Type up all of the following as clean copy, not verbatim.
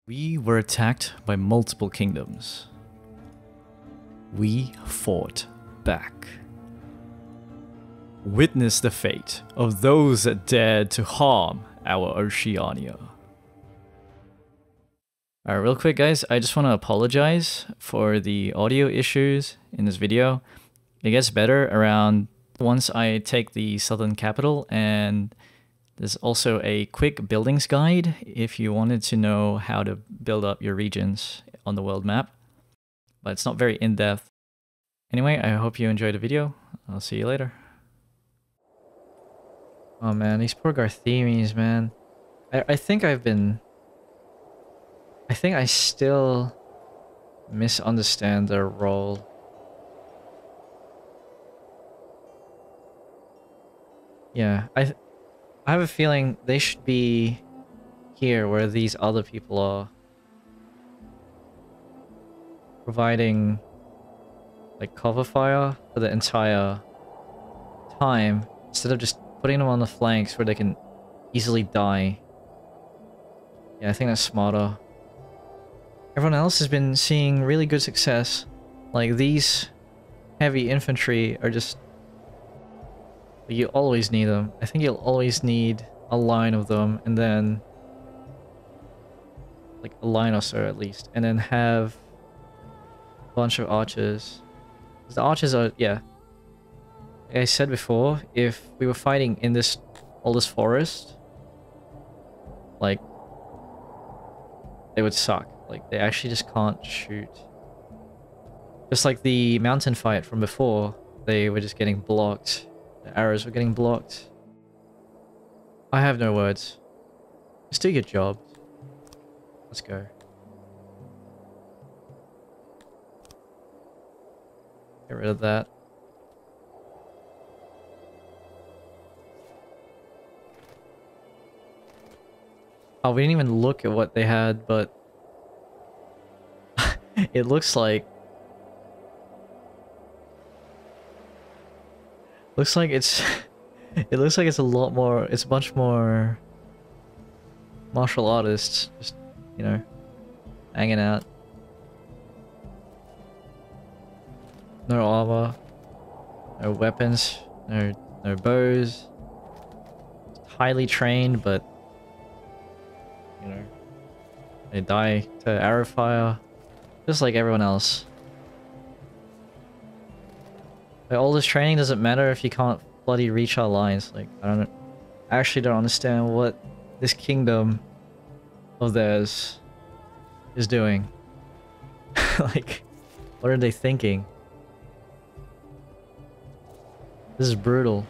We were attacked by multiple kingdoms. We fought back. Witness the fate of those that dared to harm our Oceania. Alright, real quick guys, I just want to apologize for the audio issues in this video. It gets better around once I take the southern capital, and there's also a quick buildings guide if you wanted to know how to build up your regions on the world map. But it's not very in-depth. Anyway, I hope you enjoyed the video. I'll see you later. Oh man, these poor Garthemes, man. I think I still misunderstand their role. Yeah, I have a feeling they should be here where these other people are. Providing like cover fire for the entire time instead of just putting them on the flanks where they can easily die. Yeah, I think that's smarter. Everyone else has been seeing really good success. Like these heavy infantry are just... You always need them. I think you'll always need a line of them, and then like a line or so at least, and then have a bunch of archers. The archers are, yeah. Like I said before, if we were fighting in all this forest, like they would suck. Like they actually just can't shoot. Just like the mountain fight from before, they were just getting blocked. The arrows were getting blocked. I have no words. Just do your job. Let's go. Get rid of that. Oh, we didn't even look at what they had, but it looks like it's it looks like it's a lot more, it's a bunch more martial artists just, you know, hanging out. No armor, no weapons, no bows. Highly trained, but you know, they die to arrow fire just like everyone else. Like, all this training doesn't matter if you can't bloody reach our lines. Like, I actually don't understand what this kingdom of theirs is doing. Like, what are they thinking? This is brutal.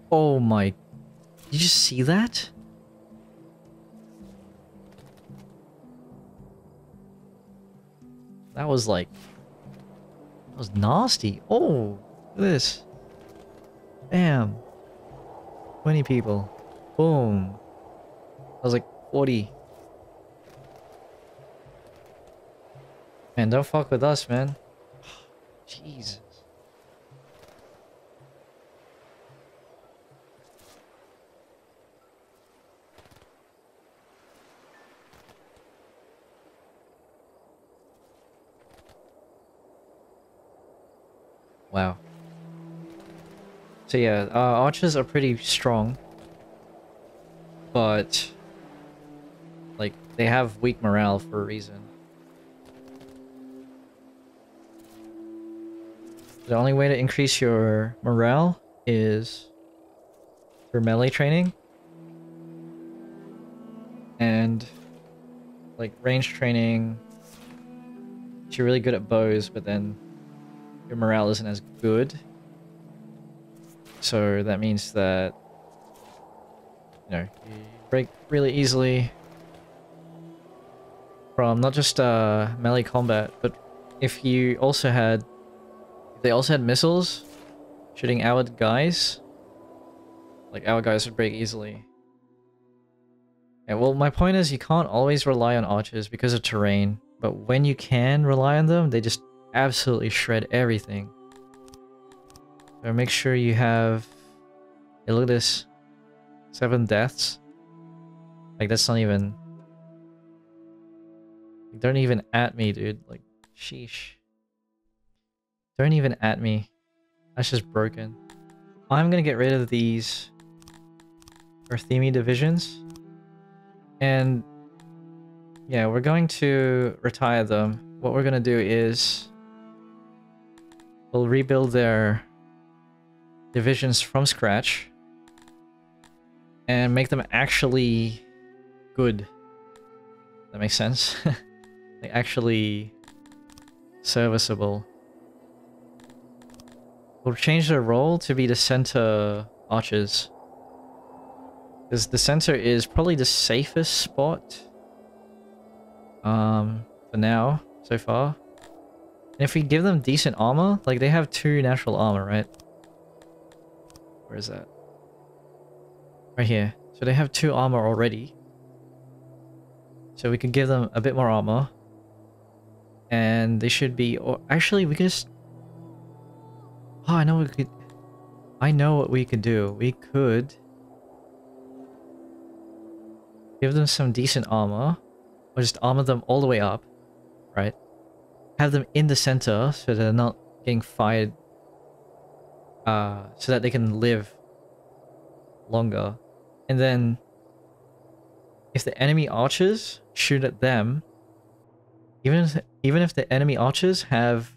Oh my... Did you see that? That was like... That was nasty. Oh, look at this. Bam. 20 people. Boom. That was like 40. Man, don't fuck with us, man. Jesus. Wow. So yeah, archers are pretty strong, but like they have weak morale for a reason. The only way to increase your morale is for melee training and like range training. If you're really good at bows, but then your morale isn't as good. So that means that, you know, you break really easily from not just melee combat, but if they also had missiles shooting our guys, like our guys would break easily. Yeah, well, my point is you can't always rely on archers because of terrain. But when you can rely on them, they just absolutely shred everything. So make sure you have... Hey, look at this. 7 deaths. Like, that's not even... Don't even at me, dude. Like, sheesh. Don't even at me. That's just broken. I'm gonna get rid of these Arthemi divisions. And yeah, we're going to retire them. What we're gonna do is we'll rebuild their divisions from scratch and make them actually good. That makes sense? Like, actually serviceable. We'll change their role to be the center archers. Because the center is probably the safest spot. For now, so far. And if we give them decent armor, like they have 2 natural armor, right? Where is that? Right here. So they have 2 armor already. So we could give them a bit more armor. And they should be... Or actually, we could just... Oh, I know what we could... I know what we could do. We could... give them some decent armor. Or just armor them all the way up. Right? Have them in the center so they're not getting fired. So that they can live longer. And then... if the enemy archers shoot at them... Even if the enemy archers have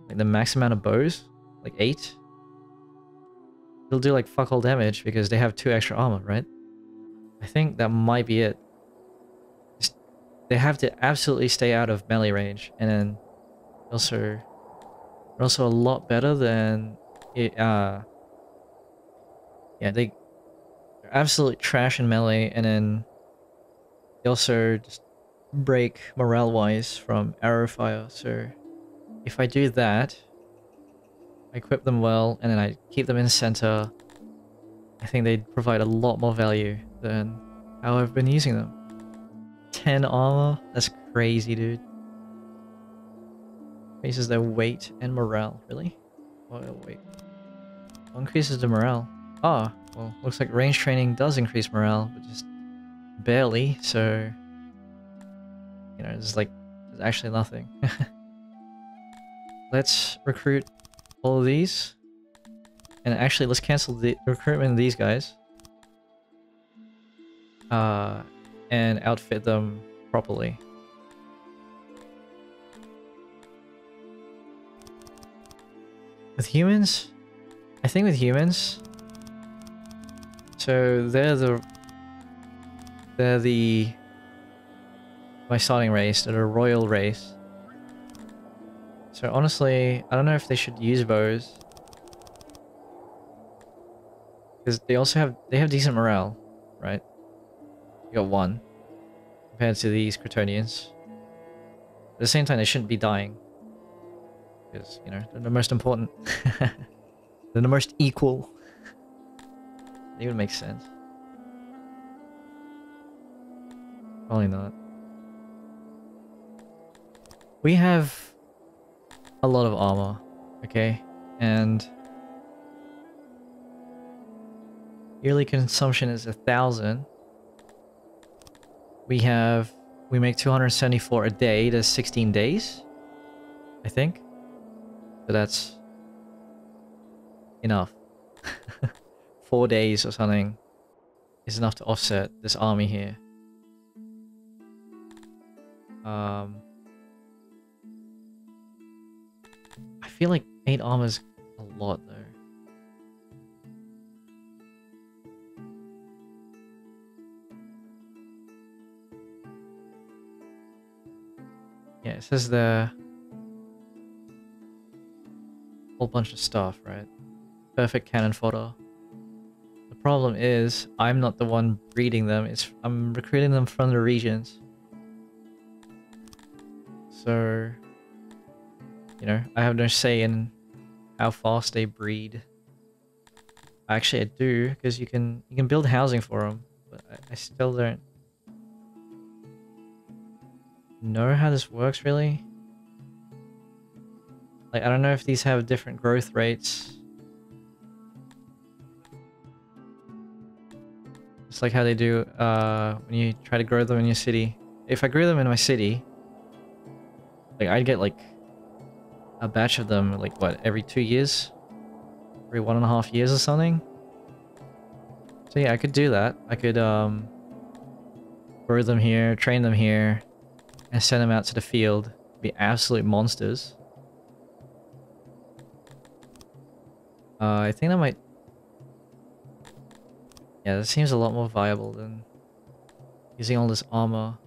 like the max amount of bows, like 8, they'll do like fuck all damage because they have 2 extra armor, right? I think that might be it. Just, they have to absolutely stay out of melee range, and then they're also a lot better than it. Yeah, they're absolute trash in melee, and then they also just break morale-wise from arrow fire. So if I do that, I equip them well, and then I keep them in center, I think they'd provide a lot more value than how I've been using them. 10 armor? That's crazy, dude. Increases their weight and morale. Really? Oh, wait. What increases the morale? Ah, well, looks like range training does increase morale, but just barely, so... You know, there's actually nothing. Let's recruit all of these. And actually, let's cancel the recruitment of these guys. And outfit them properly. With humans? I think with humans... So, they're the... my starting race, they're a royal race. So honestly, I don't know if they should use bows. Because they also have decent morale, right? You got 1. Compared to these Cretonians. At the same time, they shouldn't be dying. Because, you know, they're the most important. They're the most equal. It even makes sense. Probably not. We have a lot of armor, okay? And yearly consumption is 1,000. We make 274 a day. That's 16 days, I think. So that's enough. 4 days or something is enough to offset this army here. I feel like 8 armor's a lot though. Yeah, it says there whole bunch of stuff, right? Perfect cannon fodder. The problem is I'm not the one breeding them. I'm recruiting them from the regions. So, you know, I have no say in how fast they breed. Actually, I do, because you can build housing for them, but I still don't. know how this works really. Like, I don't know if these have different growth rates. It's like how they do when you try to grow them in your city. If I grew them in my city, like I'd get like a batch of them like what, every 2 years? Every 1.5 years or something? So yeah, I could do that. I could grow them here, train them here, and send them out to the field. Be absolute monsters. I think that might... Yeah, that seems a lot more viable than using all this armor.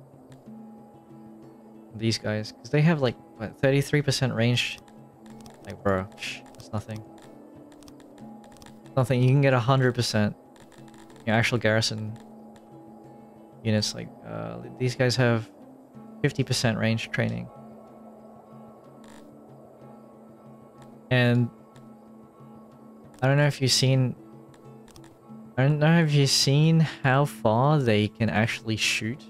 These guys, because they have like, what, 33% range? Like, bro, that's nothing. Nothing, you can get 100%. Your actual garrison units, like, these guys have 50% range training. And I don't know if you've seen... I don't know if you've seen how far they can actually shoot.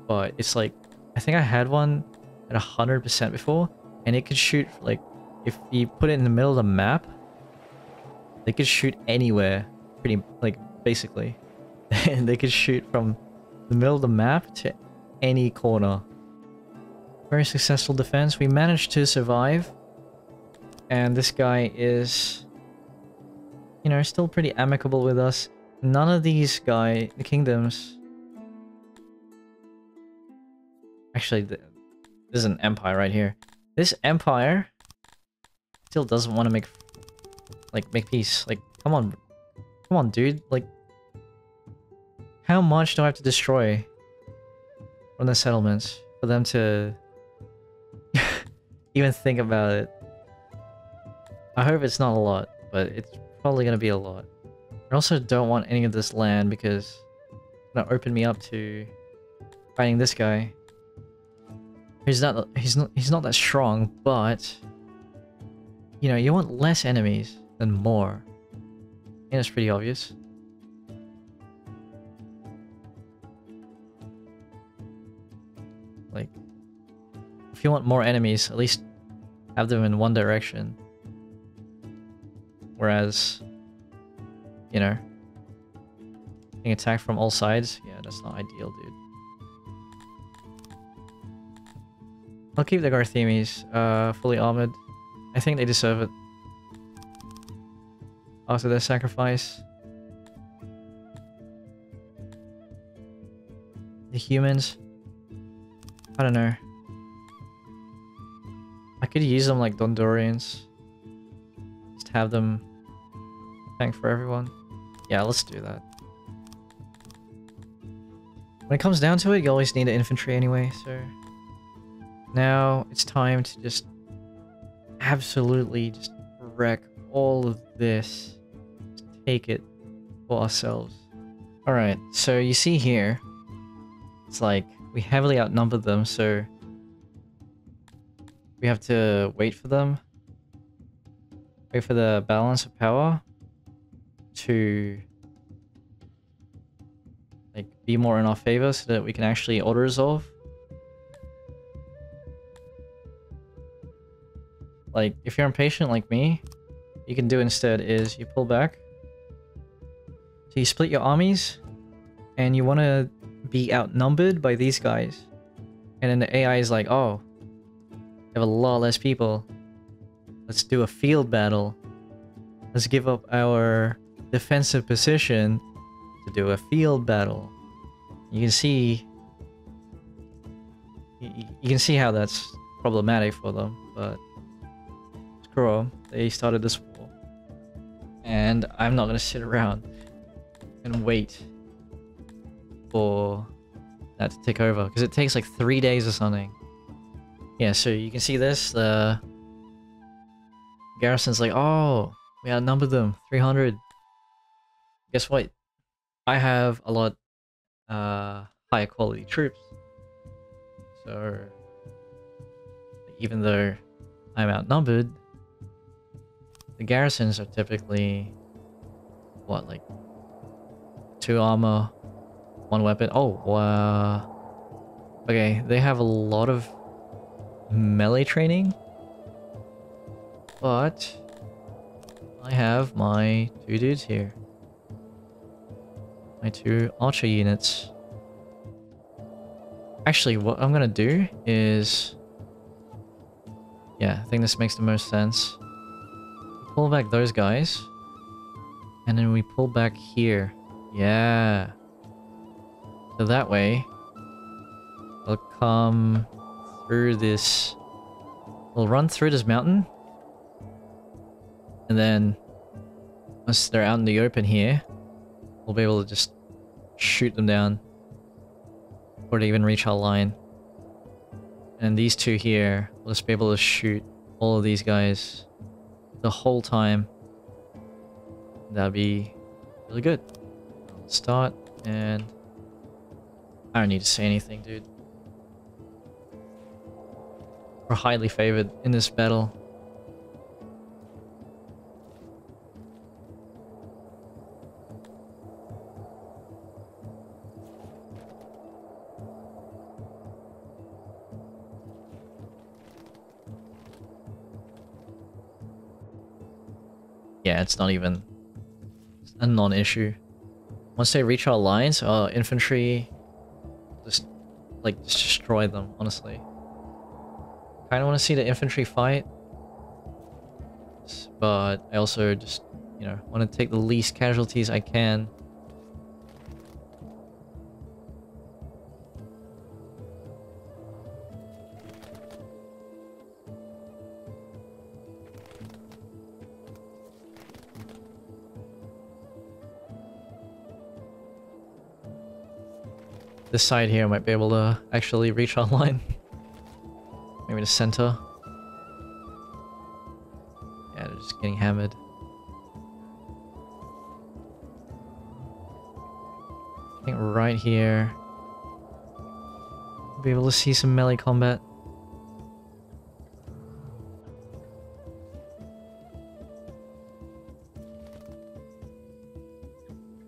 But it's like... I think I had one at 100% before. And it could shoot, like... If you put it in the middle of the map... They could shoot anywhere. Pretty... Like, basically. And they could shoot from the middle of the map to any corner. Very successful defense. We managed to survive. And this guy is... You know, still pretty amicable with us. None of these the kingdoms... Actually, this is an empire right here. This empire still doesn't want to make peace. Like, come on, dude. Like, how much do I have to destroy from the settlements for them to even think about it? I hope it's not a lot, but it's probably gonna be a lot. I also don't want any of this land because it's gonna open me up to fighting this guy. He's not that strong, but you know, you want less enemies than more. And it's pretty obvious. Like, if you want more enemies, at least have them in one direction. Whereas, you know, being attacked from all sides, yeah, that's not ideal, dude. I'll keep the Garthemes fully armored. I think they deserve it. After their sacrifice. The humans. I don't know. I could use them like Dondorians. Just have them tank for everyone. Yeah, let's do that. When it comes down to it, you always need an infantry anyway, so... Now, it's time to just... absolutely just wreck all of this. Just take it for ourselves. Alright, so you see here... It's like, we heavily outnumbered them, so... We have to wait for them. Wait for the balance of power to like be more in our favor so that we can actually auto-resolve. Like, if you're impatient like me, you can do instead is you pull back. So you split your armies, and you want to be outnumbered by these guys. And then the AI is like, oh, we have a lot less people. Let's do a field battle. Let's give up our defensive position to do a field battle. You can see... You can see how that's problematic for them, but... Screw them. They started this war. And I'm not gonna sit around and wait for that to take over, because it takes like 3 days or something. Yeah, so you can see this, the garrison's like, oh, we outnumbered them, 300. Guess what? I have a lot higher quality troops. So, even though I'm outnumbered, the garrisons are typically, what, like 2 armor, 1 weapon? Oh, Okay, they have a lot of melee training. But I have my 2 dudes here. My 2 archer units. Actually, what I'm gonna do is... Yeah, I think this makes the most sense. Pull back those guys. And then we pull back here. Yeah. So that way... they'll come through this... We'll run through this mountain. And then... once they're out in the open here... we'll be able to just... shoot them down. Before they even reach our line. And these 2 here... we'll just be able to shoot all of these guys... the whole time. That'd be... really good. Start, and... I don't need to say anything, dude. We're highly favored in this battle. Yeah, it's not even a non-issue. Once they reach our lines, infantry just destroy them, honestly. Kinda wanna see the infantry fight. But I also just, you know, wanna take the least casualties I can. This side here might be able to actually reach our line. Maybe the center. Yeah, they're just getting hammered. I think right here... we'll be able to see some melee combat.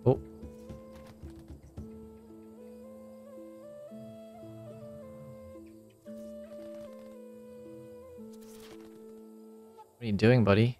Oh. What are you doing, buddy?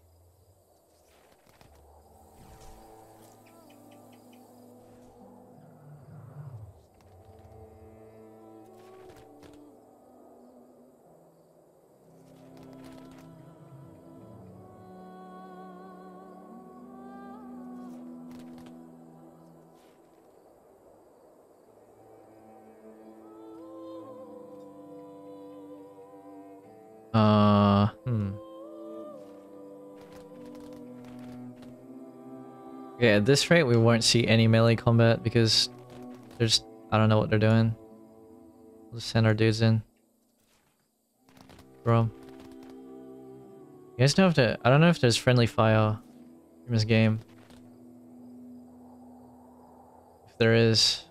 Yeah, at this rate we won't see any melee combat because there's... I don't know what they're doing. We'll just send our dudes in. Bro. You guys know if the... I don't know if there's friendly fire in this game. If there is...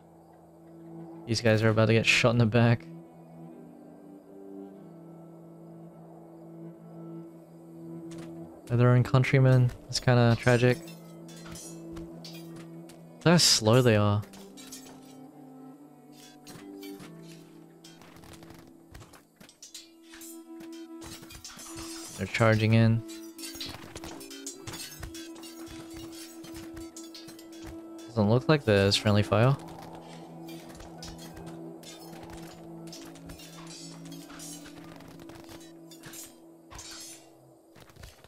these guys are about to get shot in the back. By their own countrymen. It's kinda tragic. Look how slow they are. They're charging in. Doesn't look like there's friendly fire.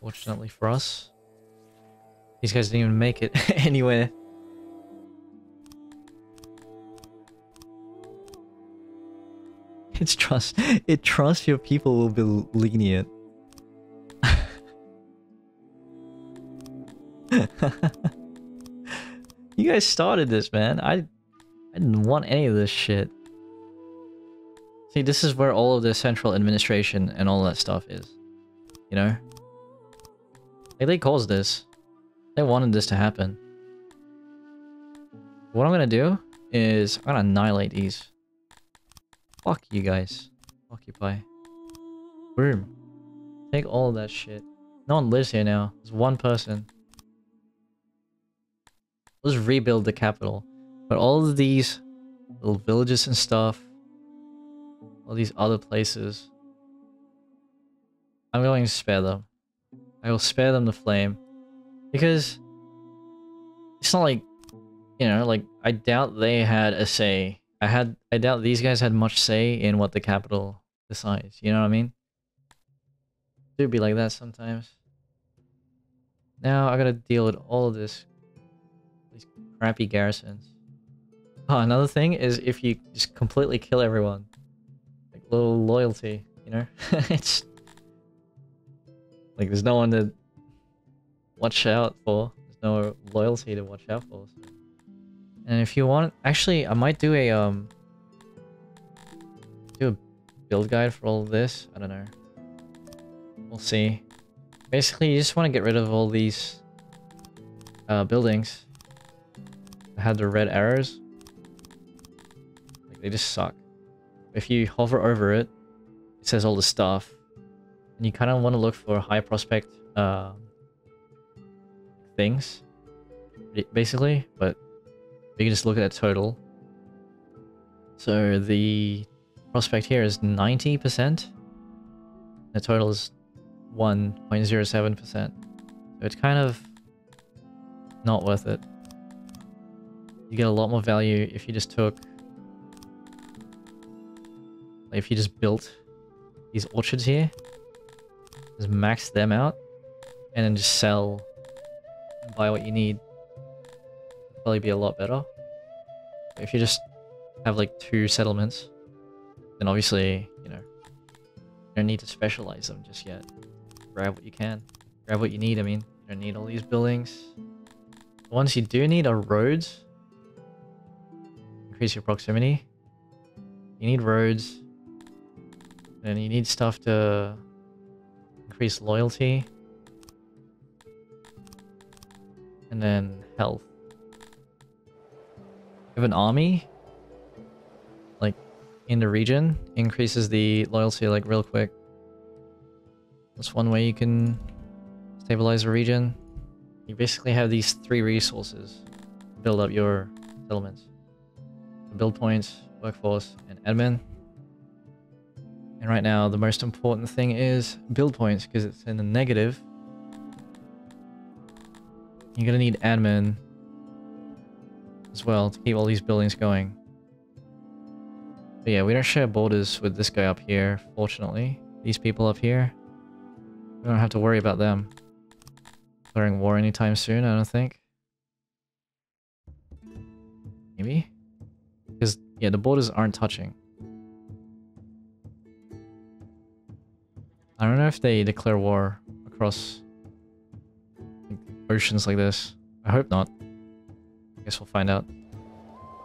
Fortunately for us, these guys didn't even make it anywhere. It's trust. It trusts your people will be lenient. You guys started this, man. I didn't want any of this shit. See, this is where all of the central administration and all that stuff is. You know? Like, they caused this. They wanted this to happen. What I'm gonna do is I'm gonna annihilate these. Fuck you guys. Occupy. Boom. Take all of that shit. No one lives here now. There's one person. Let's rebuild the capital. But all of these little villages and stuff, all these other places. I'm going to spare them. I will spare them the flame. Because it's not like, you know, like, I doubt they had a say. I doubt these guys had much say in what the capital decides. You know what I mean? It do be like that sometimes. Now I gotta deal with all of these crappy garrisons. Oh, another thing is if you just completely kill everyone. Like, little loyalty, you know? It's... like, there's no one to watch out for. There's no loyalty to watch out for. So. And if you want... actually, I might do a, build guide for all of this. I don't know. We'll see. Basically, you just want to get rid of all these buildings that have the red arrows. Like, they just suck. If you hover over it, it says all the stuff. And you kind of want to look for high prospect things, basically. But you can just look at that total. So the prospect here is 90%. The total is 1.07%. So it's kind of not worth it. You get a lot more value if you just took... like, if you just built these orchards here. Just max them out. And then just sell and buy what you need. It'd probably be a lot better. If you just have like 2 settlements, then obviously, you know, you don't need to specialize them just yet. Grab what you can. Grab what you need, I mean. You don't need all these buildings. The ones you do need are roads. Increase your proximity. You need roads. And you need stuff to increase loyalty. And then health. You have an army, like, in the region, increases the loyalty, like, real quick. That's one way you can stabilize a region. You basically have these 3 resources to build up your settlements. Build points, workforce, and admin. And right now, the most important thing is build points, because it's in the negative. You're gonna need admin as well to keep all these buildings going. But yeah, we don't share borders with this guy up here, fortunately. These people up here, we don't have to worry about them declaring war anytime soon, I don't think. Maybe? Because, yeah, the borders aren't touching. I don't know if they declare war across like, oceans like this. I hope not. I guess we'll find out.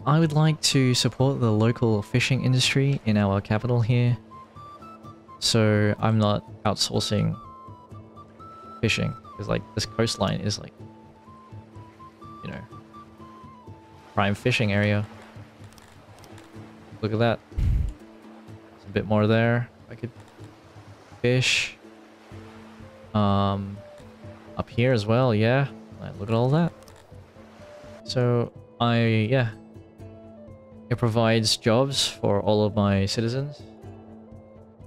I would like to support the local fishing industry in our capital here. So I'm not outsourcing fishing. Because like this coastline is like, you know, prime fishing area. Look at that. There's a bit more there. I could fish. Up here as well, yeah. Look at all that. So yeah. It provides jobs for all of my citizens.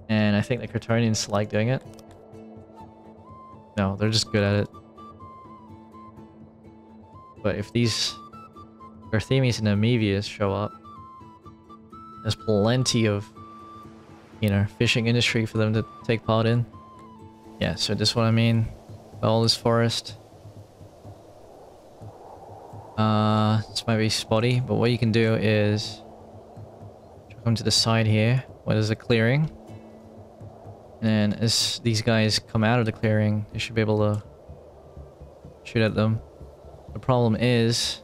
And I think the Cretonians like doing it. No, they're just good at it. But if these Arthemis and Amevius show up, there's plenty of, you know, fishing industry for them to take part in. Yeah, so this is what I mean by all this forest. This might be spotty, but what you can do is come to the side here where there's a clearing. And as these guys come out of the clearing, you should be able to shoot at them. The problem is,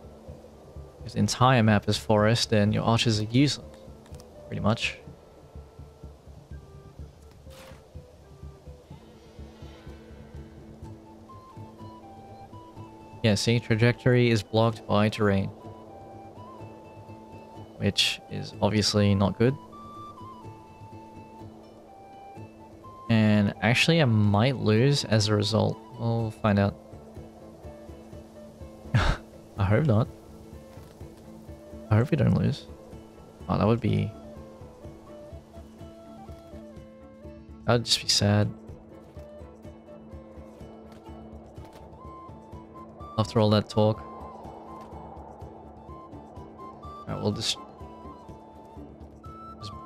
if the entire map is forest, then your archers are useless, pretty much. Yeah, see, trajectory is blocked by terrain. Which is obviously not good. And actually I might lose as a result. We'll find out. I hope not. I hope we don't lose. Oh, that would be That'd just be sad. After all that talk. Alright, we'll just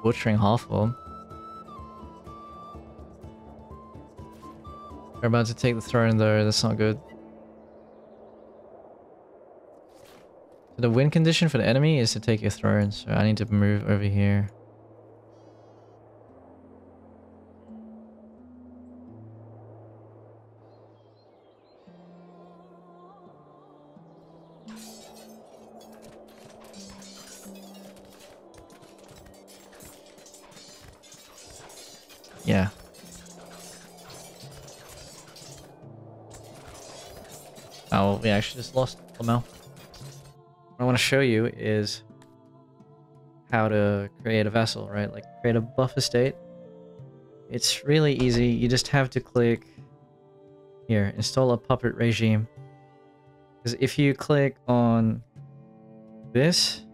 butchering half of them. We're about to take the throne though, that's not good. So the win condition for the enemy is to take your throne, so I need to move over here. Yeah. Oh, we actually just lost Lamel. What I want to show you is how to create a vassal, right? Like create a buffer state. It's really easy. You just have to click here, install a puppet regime. Because if you click on this,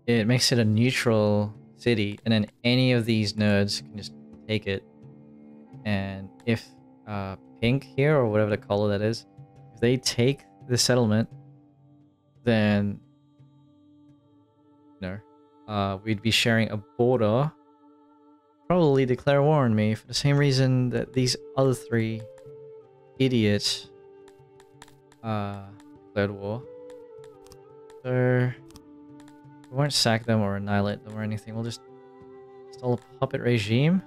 it makes it a neutral city, and then any of these nodes can just take it. And if pink here, or whatever the color that is, if they take the settlement, then we'd be sharing a border. Probably declare war on me for the same reason that these other three idiots declared war. So we won't sack them or annihilate them or anything. We'll just install a puppet regime.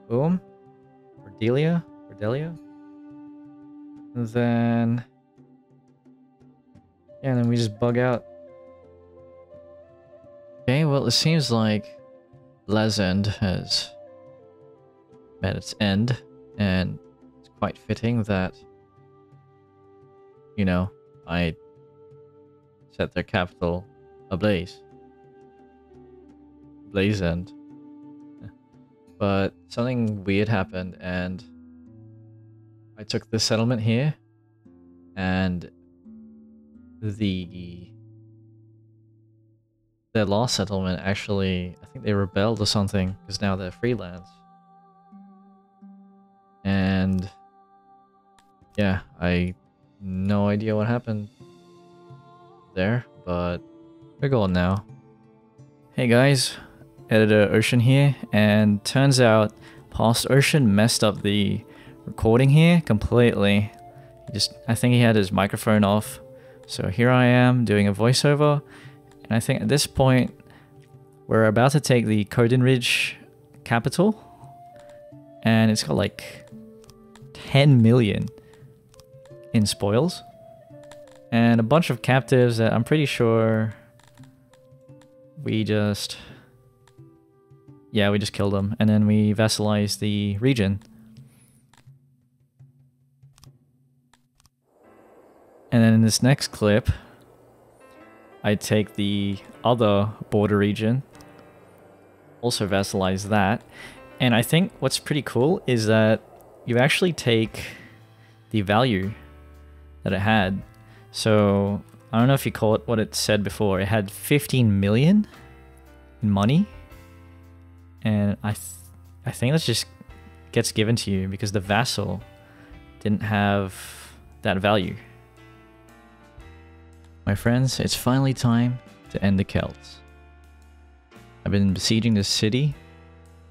Boom. Cordelia. And then yeah, and then we just bug out. Okay, well it seems like Lazend has met its end, and it's quite fitting that, you know, I set their capital ablaze. Blazend. But something weird happened, and I took the settlement here, and their last settlement actually, I think they rebelled or something, because now they're freelance. And yeah, I no idea what happened there, but we're going now. Hey guys, Editor Ocean here, and turns out Past Ocean messed up the recording here completely. I think he had his microphone off. So here I am doing a voiceover, and I think at this point we're about to take the Codenridge capital, and it's got like 10 million in spoils and a bunch of captives that I'm pretty sure we just killed them, and then we vassalized the region. And then in this next clip, I take the other border region, also vassalize that. And I think what's pretty cool is that you actually take the value that it had. So I don't know if you call it what it said before. It had 15 million in money. And I think that just gets given to you because the vassal didn't have that value. My friends, it's finally time to end the Celts. I've been besieging this city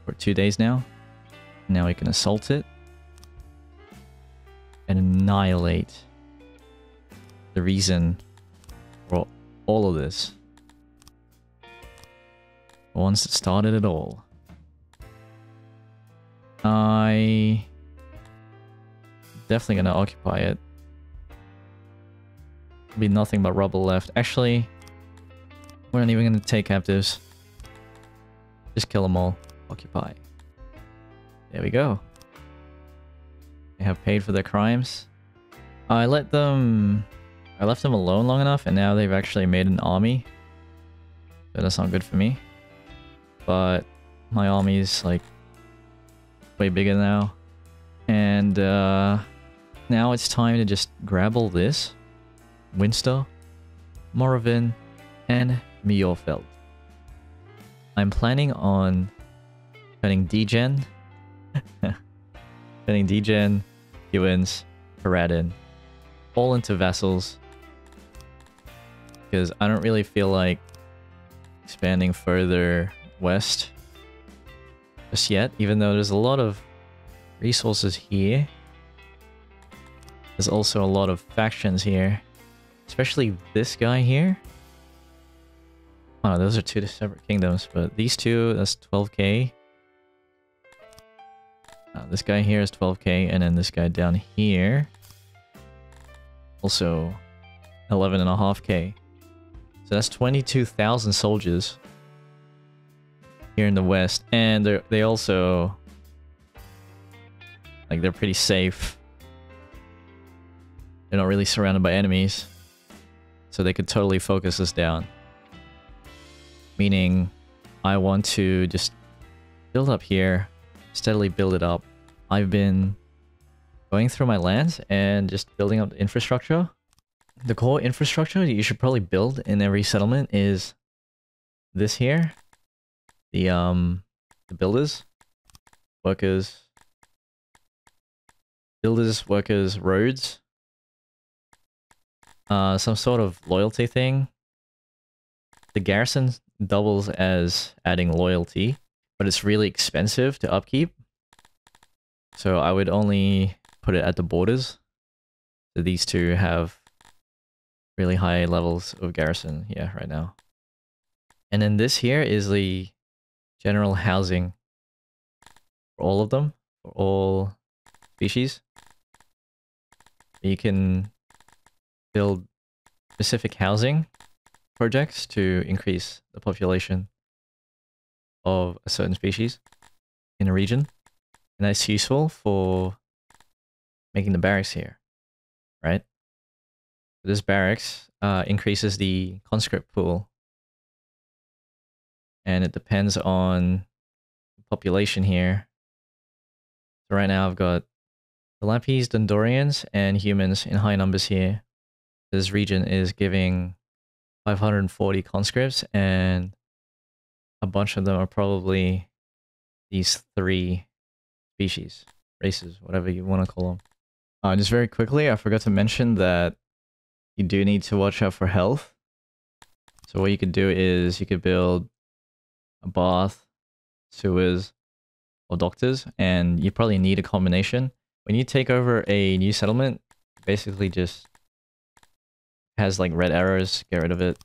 for 2 days now. Now we can assault it and annihilate the reason for all of this. The ones that started it all. I definitely gonna occupy it. Be nothing but rubble left. Actually, we're not even gonna take captives. Just kill them all. Occupy. There we go. They have paid for their crimes. I left them alone long enough, and now they've actually made an army. So that's not good for me. But my army is like way bigger now. And now it's time to just grab all this. Winster, Moravin, and Mjorfeld. I'm planning on turning Degen Turning Degen, Hewins, Paradin, all into vassals. Because I don't really feel like expanding further west just yet, even though there's a lot of resources here. There's also a lot of factions here, especially this guy here. Oh, those are two separate kingdoms, but these two, that's 12k. This guy here is 12k, and then this guy down here, also 11.5k. So that's 22,000 soldiers here in the west, and they also, like, they're pretty safe. They're not really surrounded by enemies, so they could totally focus us down. Meaning, I want to just build up here, steadily build it up. I've been going through my lands and just building up the infrastructure. The core infrastructure that you should probably build in every settlement is this here. The builders, workers, roads. Some sort of loyalty thing. The garrison doubles as adding loyalty, but it's really expensive to upkeep. So I would only put it at the borders. So these two have really high levels of garrison, yeah, right now. And then this here is the general housing for all of them, for all species. You can build specific housing projects to increase the population of a certain species in a region. And that's useful for making the barracks here, right? This barracks increases the conscript pool. And it depends on the population here. So right now I've got the Lapis, Dondorians, and humans in high numbers here. This region is giving 540 conscripts, and a bunch of them are probably these three species, races, whatever you want to call them. Just very quickly, I forgot to mention that you do need to watch out for health. So what you could do is you could build a bath, sewers, or doctors, and you probably need a combination. When you take over a new settlement, basically just has like red arrows, get rid of it.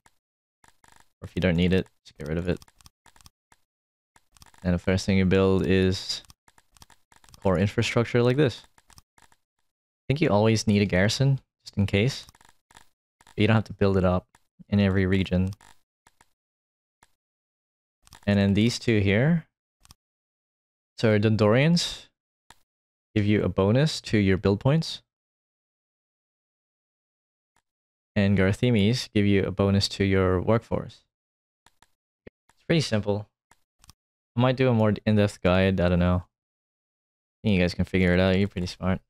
Or if you don't need it, just get rid of it. And the first thing you build is core infrastructure like this. I think you always need a garrison, just in case. But you don't have to build it up in every region. And then these two here. So Dondorians give you a bonus to your build points. And Garthemes give you a bonus to your workforce. It's pretty simple. I might do a more in-depth guide, I don't know. I think you guys can figure it out, you're pretty smart.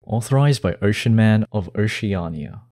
Authorized by Ocean Man of Oceania.